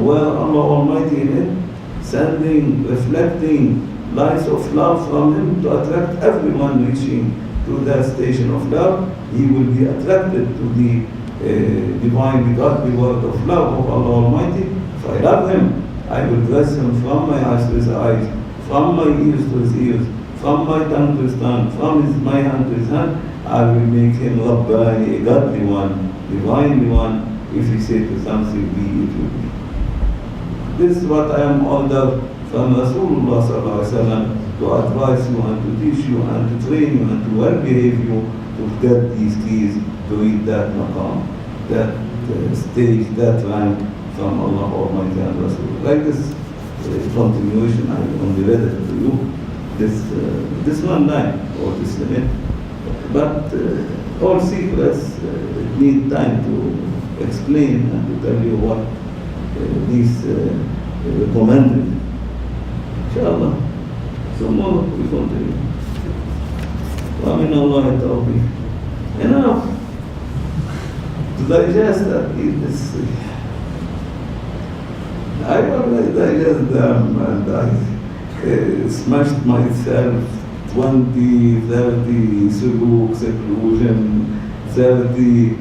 where Allah Almighty in it, sending, reflecting lights of love from him to attract everyone reaching to that station of love. He will be attracted to the divine, the godly word of love of Allah Almighty. If I love him, I will bless him from my eyes to his eyes, from my ears to his ears, from my tongue to his tongue, from my hand to his hand. I will make him Rabbani, a godly one, divinely one. If he say to something, be, it will be. This is what I am ordered from Rasulullah sallallahu alaihi wasallam, to advise you and to teach you and to train you and to well behave you to get these keys to read that maqam, that stage, that rank from Allah Almighty and Rasul. Like this continuation, I only read it to you, this one line or this limit, but all secrets need time to explain and to tell you what these recommended. Inshallah, tomorrow we continue. وَمِنَ اللَّهِ التَّوْفِيقِ. Enough to digest that. I always digest them, and I smashed myself 20, 30 suluk, seclusion, 30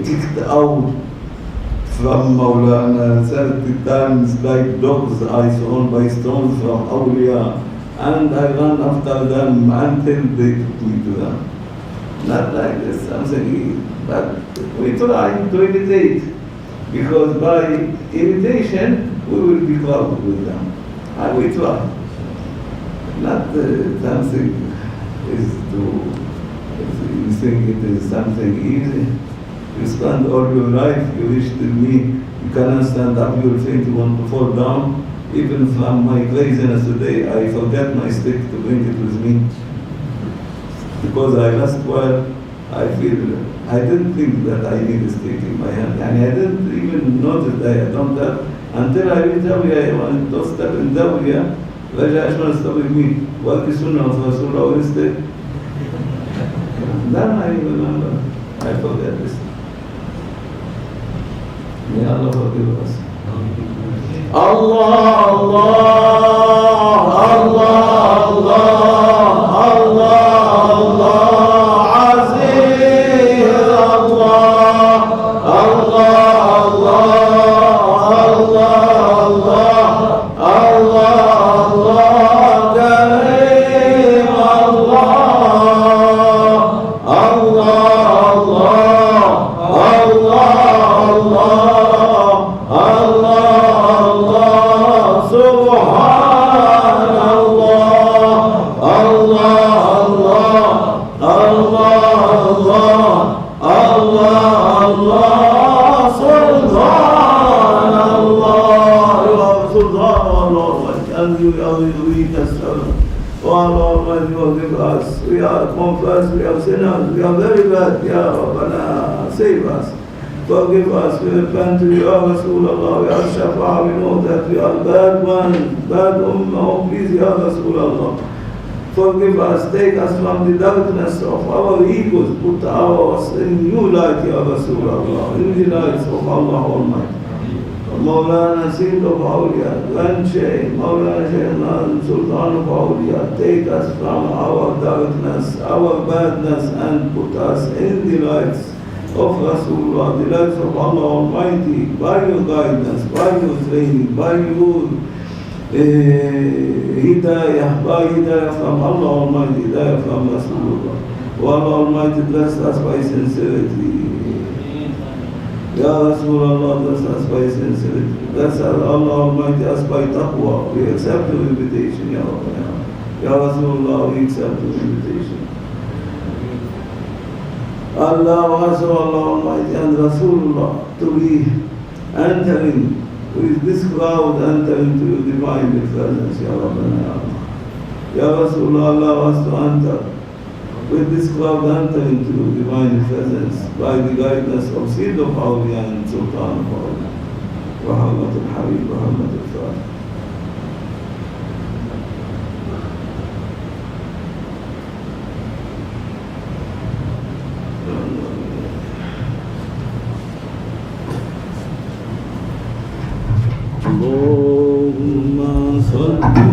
kicked out from Maulana, 30 times like dogs I thrown by stones from Awliya, and I ran after them until they took me to them. Not like this, something, but we try to imitate, because by imitation we will be crowded with them. And we try. Not something is to, you think it is something easy. You spend all your life, you reach to me, you cannot stand up, you will think you want to fall down. Even from my craziness today, I forget my stick to bring it with me. Because I lost well, I didn't think that I need a stick in my hand. And I didn't even notice that I don't have, until I reached Zawiyah, I went to step in Zawiyah, Raja Ashman stop with me, what is Sunnah of Rasulullah, what is stick? Then I remember, I forget this. May Allah forgive us. Allah, Allah, Allah, Allah, Allah, Allah, Aziz, Allah, Allah, Allah, Allah, Allah, Allah, Kareem, Allah, Allah, we are confessed, we are sinners, we are very bad. Ya Rabbana, save us. Forgive us, we repent to you, Ya Rasulullah, Ya Shafa, we know that we are bad ones, bad ummah, oh please, Ya Rasulullah. Forgive us, take us from the darkness of our egos, put us in new light, Ya Rasulullah, in the lights of Allah Almighty. Mawlana Sayyid of Awliya, Grand Shaykh, Mawlana Shaykh Sultan of Awliya, take us from our darkness, our badness, and put us in the lights of Rasulullah, the lights of Allah Almighty, by your guidance, by your training, by your hidayah from Allah Almighty, hidayah from Rasulullah. O Allah Almighty, bless us by sincerity. Ya Rasulullah, bless us by sincerity. Bless us, Allah Almighty, us by taqwa. We accept your invitation, Ya Allah. Ya Rasulullah, we accept your invitation. Allah Almighty and Rasulullah to be entering with this crowd, entering to your divine presence, Ya Rabbana, Ya Allah. Ya Rasulullah, allow us to enter with this crowd, entering to your divine presence by the guidance of Sayyid of Awliya and Sultan of Awliya. Wa Hurmat al-Habib, wa Hurmat al-Fatih. اللهم صل